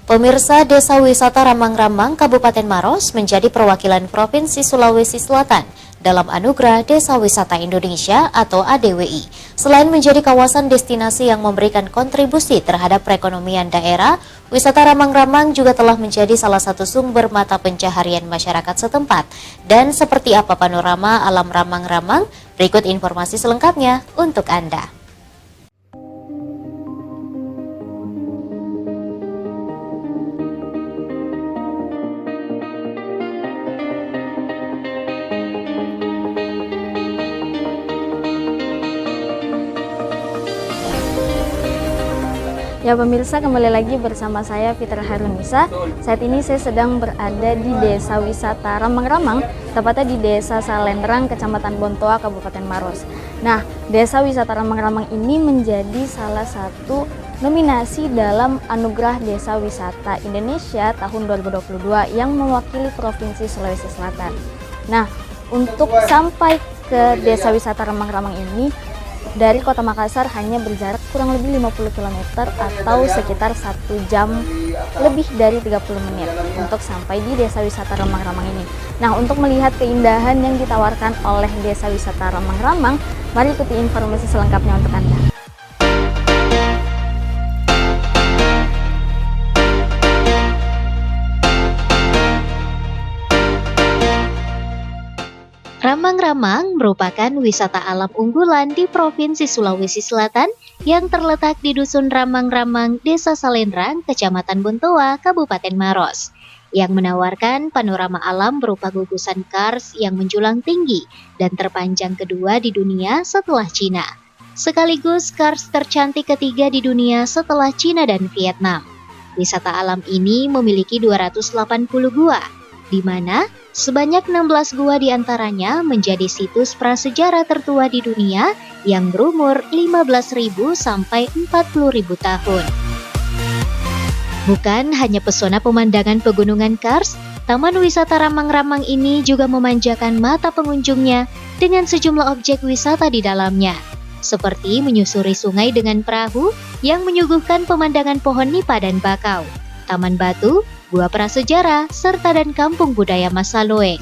Pemirsa, Desa Wisata Ramang-Ramang Kabupaten Maros menjadi perwakilan Provinsi Sulawesi Selatan dalam Anugerah Desa Wisata Indonesia atau ADWI. Selain menjadi kawasan destinasi yang memberikan kontribusi terhadap perekonomian daerah, wisata Ramang-Ramang juga telah menjadi salah satu sumber mata pencaharian masyarakat setempat. Dan seperti apa panorama alam Ramang-Ramang? Berikut informasi selengkapnya untuk Anda. Ya pemirsa, kembali lagi bersama saya Fitra Harunisa. Saat ini saya sedang berada di Desa Wisata Ramang-Ramang, tepatnya di Desa Salendrang, Kecamatan Bontoa, Kabupaten Maros. Nah, Desa Wisata Ramang-Ramang ini menjadi salah satu nominasi dalam Anugerah Desa Wisata Indonesia tahun 2022 yang mewakili Provinsi Sulawesi Selatan. Nah, untuk sampai ke Desa Wisata Ramang-Ramang ini, dari Kota Makassar hanya berjarak kurang lebih 50 km atau sekitar 1 jam lebih dari 30 menit untuk sampai di Desa Wisata Ramang-Ramang ini. Nah, untuk melihat keindahan yang ditawarkan oleh Desa Wisata Ramang-Ramang, mari ikuti informasi selengkapnya untuk Anda. Ramang-Ramang merupakan wisata alam unggulan di Provinsi Sulawesi Selatan yang terletak di Dusun Ramang-Ramang, Desa Salendrang, Kecamatan Bontoa, Kabupaten Maros, yang menawarkan panorama alam berupa gugusan kars yang menjulang tinggi dan terpanjang kedua di dunia setelah Cina. Sekaligus kars tercantik ketiga di dunia setelah Cina dan Vietnam. Wisata alam ini memiliki 280 gua, di mana sebanyak 16 gua diantaranya menjadi situs prasejarah tertua di dunia yang berumur 15.000 sampai 40.000 tahun. Bukan hanya pesona pemandangan pegunungan Kars, Taman Wisata Ramang-Ramang ini juga memanjakan mata pengunjungnya dengan sejumlah objek wisata di dalamnya, seperti menyusuri sungai dengan perahu yang menyuguhkan pemandangan pohon nipah dan bakau, taman batu, gua prasejarah, serta dan kampung budaya Masaloeng.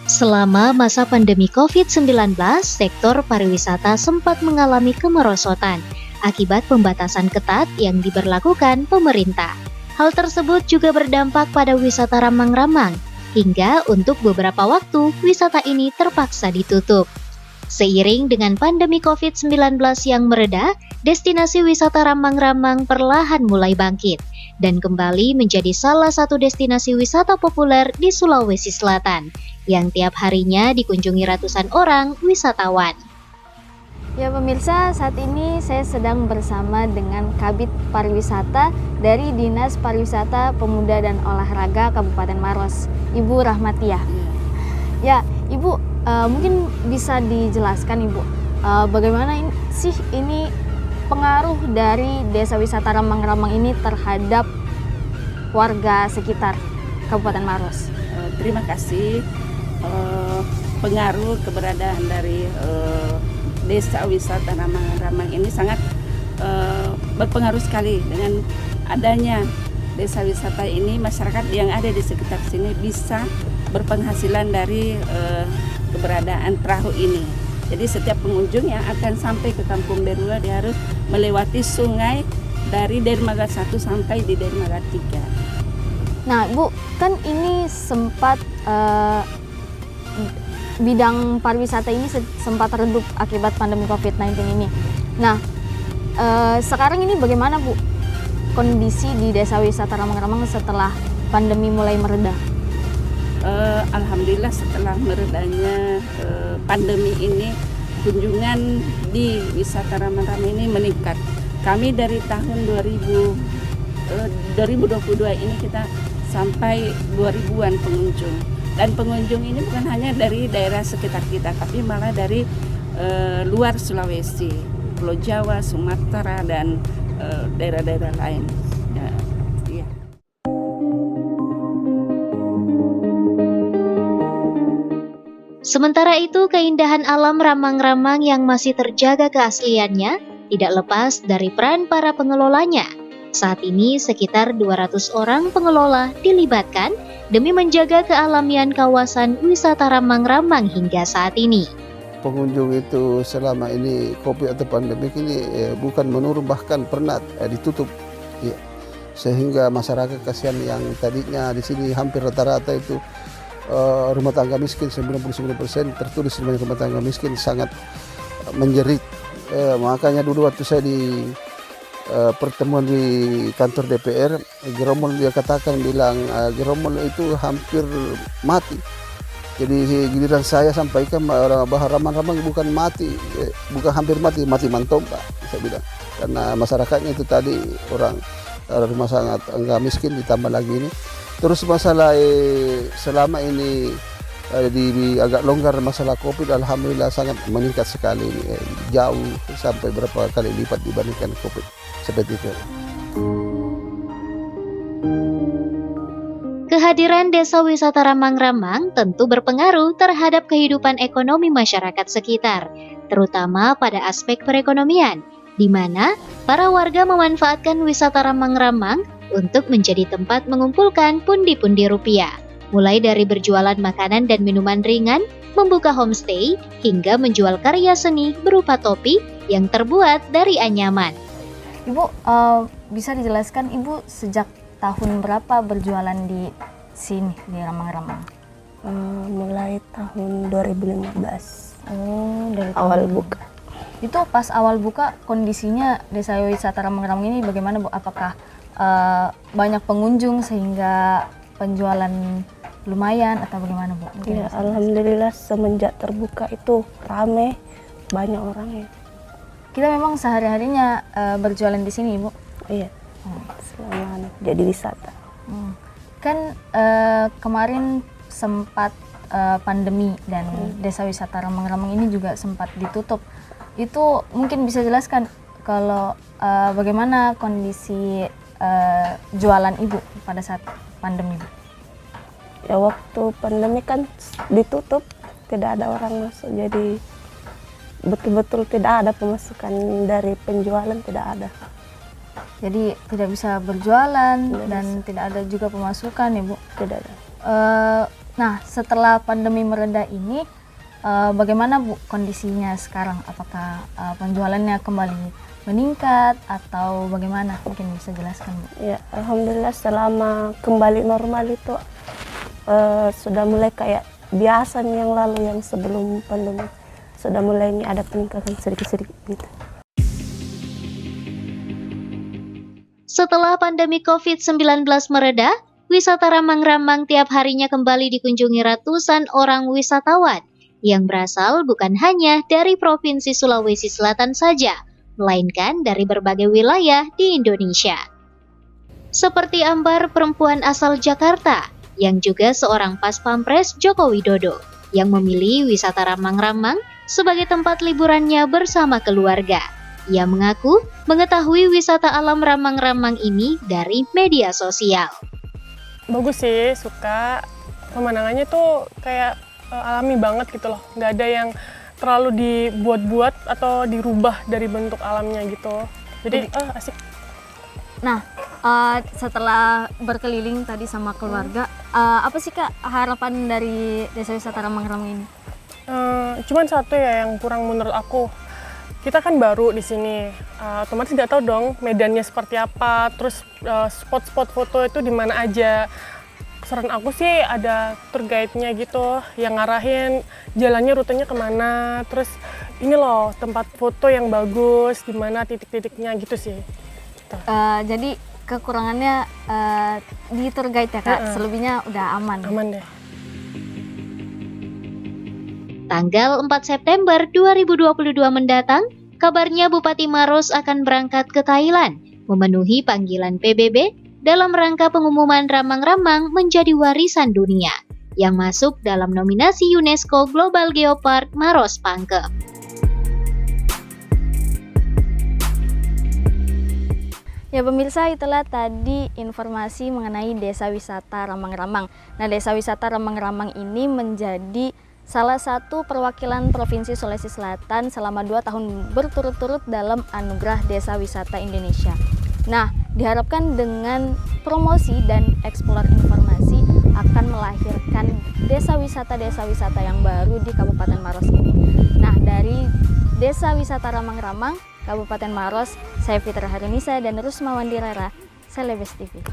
Selama masa pandemi COVID-19, sektor pariwisata sempat mengalami kemerosotan akibat pembatasan ketat yang diberlakukan pemerintah. Hal tersebut juga berdampak pada wisata Ramang-Ramang, hingga untuk beberapa waktu wisata ini terpaksa ditutup. Seiring dengan pandemi COVID-19 yang mereda, destinasi wisata Ramang-Ramang perlahan mulai bangkit dan kembali menjadi salah satu destinasi wisata populer di Sulawesi Selatan yang tiap harinya dikunjungi ratusan orang wisatawan. Ya pemirsa, saat ini saya sedang bersama dengan Kabid Pariwisata dari Dinas Pariwisata Pemuda dan Olahraga Kabupaten Maros, Ibu Rahmatiah. Ya, Ibu, mungkin bisa dijelaskan Ibu, bagaimana sih ini pengaruh dari Desa Wisata Ramang-Ramang ini terhadap warga sekitar Kabupaten Maros? Terima kasih. Pengaruh keberadaan dari Desa Wisata Ramang-Ramang ini sangat berpengaruh sekali. Dengan adanya desa wisata ini, masyarakat yang ada di sekitar sini bisa berpenghasilan dari keberadaan perahu ini. Jadi setiap pengunjung yang akan sampai ke Kampung Berula, dia harus melewati sungai dari Dermaga 1 sampai di Dermaga 3. Nah, Bu, kan ini sempat bidang pariwisata ini sempat redup akibat pandemi COVID-19 ini. Nah, sekarang ini bagaimana Bu kondisi di Desa Wisata Ramang-Ramang setelah pandemi mulai mereda? Alhamdulillah, setelah meredanya pandemi ini, kunjungan di wisata Ramang-Ramang ini meningkat. Kami dari tahun 2022 ini kita sampai 2000-an pengunjung. Dan pengunjung ini bukan hanya dari daerah sekitar kita, tapi malah dari luar Sulawesi, Pulau Jawa, Sumatera, dan daerah-daerah lain. Ya. Sementara itu, keindahan alam Ramang-Ramang yang masih terjaga keasliannya tidak lepas dari peran para pengelolanya. Saat ini sekitar 200 orang pengelola dilibatkan demi menjaga kealamian kawasan wisata Ramang-Ramang hingga saat ini. Pengunjung itu selama ini COVID atau pandemi ini bukan menurun, bahkan pernah ditutup. Ya. Sehingga masyarakat kasihan yang tadinya di sini hampir rata-rata itu rumah tangga miskin, 99% tertulis rumah tangga miskin, sangat menjerit. Makanya dulu waktu saya di pertemuan di kantor DPR, Geromol dia katakan bilang Geromol itu hampir mati. Jadi giliran saya sampaikan bahwa Ramang-Ramang bukan mati, bukan hampir mati, mati mantap Pak, saya bilang. Karena masyarakatnya itu tadi orang rumah sangat enggak miskin, ditambah lagi ini. Terus masalah selama ini di agak longgar masalah COVID, alhamdulillah sangat meningkat sekali, jauh sampai berapa kali lipat dibandingkan COVID seperti itu. Kehadiran desa wisata Ramang-Ramang tentu berpengaruh terhadap kehidupan ekonomi masyarakat sekitar, terutama pada aspek perekonomian, di mana para warga memanfaatkan wisata Ramang-Ramang untuk menjadi tempat mengumpulkan pundi-pundi rupiah, mulai dari berjualan makanan dan minuman ringan, membuka homestay, hingga menjual karya seni berupa topi yang terbuat dari anyaman. Ibu, bisa dijelaskan Ibu sejak tahun berapa berjualan di sini, di Ramang-Ramang? Mulai tahun 2015. Oh, dari Awal buka. Itu pas awal buka kondisinya desa wisata Ramang-Ramang ini bagaimana Bu? Apakah banyak pengunjung sehingga penjualan lumayan atau bagaimana Bu? Ya, alhamdulillah semenjak terbuka itu rame, banyak orangnya. Kita memang sehari-harinya berjualan di sini Bu? Iya. Selama jadi wisata. Kan kemarin sempat pandemi dan desa wisata Ramang-Ramang ini juga sempat ditutup. Itu mungkin bisa jelaskan kalau bagaimana kondisi jualan Ibu pada saat pandemi Bu? Ya waktu pandemi kan ditutup, tidak ada orang masuk, jadi betul-betul tidak ada pemasukan dari penjualan, tidak ada. Jadi tidak bisa berjualan dan tidak ada juga pemasukan ya Bu? Tidak ada. Nah setelah pandemi mereda ini bagaimana Bu kondisinya sekarang? Apakah penjualannya kembali meningkat atau bagaimana? Mungkin bisa jelaskan Bu? Ya alhamdulillah selama kembali normal itu sudah mulai kayak biasanya yang lalu, yang sebelum pandemi sudah mulai ada peningkatan sedikit-sedikit gitu. Setelah pandemi COVID-19 mereda, wisata Ramang-Ramang tiap harinya kembali dikunjungi ratusan orang wisatawan yang berasal bukan hanya dari Provinsi Sulawesi Selatan saja, melainkan dari berbagai wilayah di Indonesia. Seperti Ambar, perempuan asal Jakarta, yang juga seorang pas pampres Joko Widodo, yang memilih wisata Ramang-Ramang sebagai tempat liburannya bersama keluarga. Ia mengaku mengetahui wisata alam Ramang-Ramang ini dari media sosial. Bagus sih, suka. Pemandangannya tuh kayak alami banget gitu loh. Nggak ada yang terlalu dibuat-buat atau dirubah dari bentuk alamnya gitu. Jadi asik. Nah setelah berkeliling tadi sama keluarga, apa sih Kak harapan dari desa wisata Ramang-Ramang ini? Cuman satu ya yang kurang menurut aku. Kita kan baru di sini, otomatis nggak tahu dong medannya seperti apa, terus spot-spot foto itu di mana aja. Saran aku sih ada tour guide-nya gitu, yang ngarahin jalannya, rutenya kemana, terus ini loh tempat foto yang bagus, di mana titik-titiknya gitu sih. Gitu. Jadi kekurangannya di tour guide ya Kak, selebihnya udah aman. Aman deh. Tanggal 4 September 2022 mendatang, kabarnya Bupati Maros akan berangkat ke Thailand, memenuhi panggilan PBB dalam rangka pengumuman Ramang-Ramang menjadi warisan dunia, yang masuk dalam nominasi UNESCO Global Geopark Maros Pangkep. Ya pemirsa, itulah tadi informasi mengenai desa wisata Ramang-Ramang. Nah desa wisata Ramang-Ramang ini menjadi salah satu perwakilan Provinsi Sulawesi Selatan selama 2 tahun berturut-turut dalam Anugerah Desa Wisata Indonesia. Nah, diharapkan dengan promosi dan eksplor informasi akan melahirkan desa wisata yang baru di Kabupaten Maros ini. Nah, dari Desa Wisata Ramang-Ramang, Kabupaten Maros, saya Fitra Harunisa dan Rusma Wandirara, Celebes TV.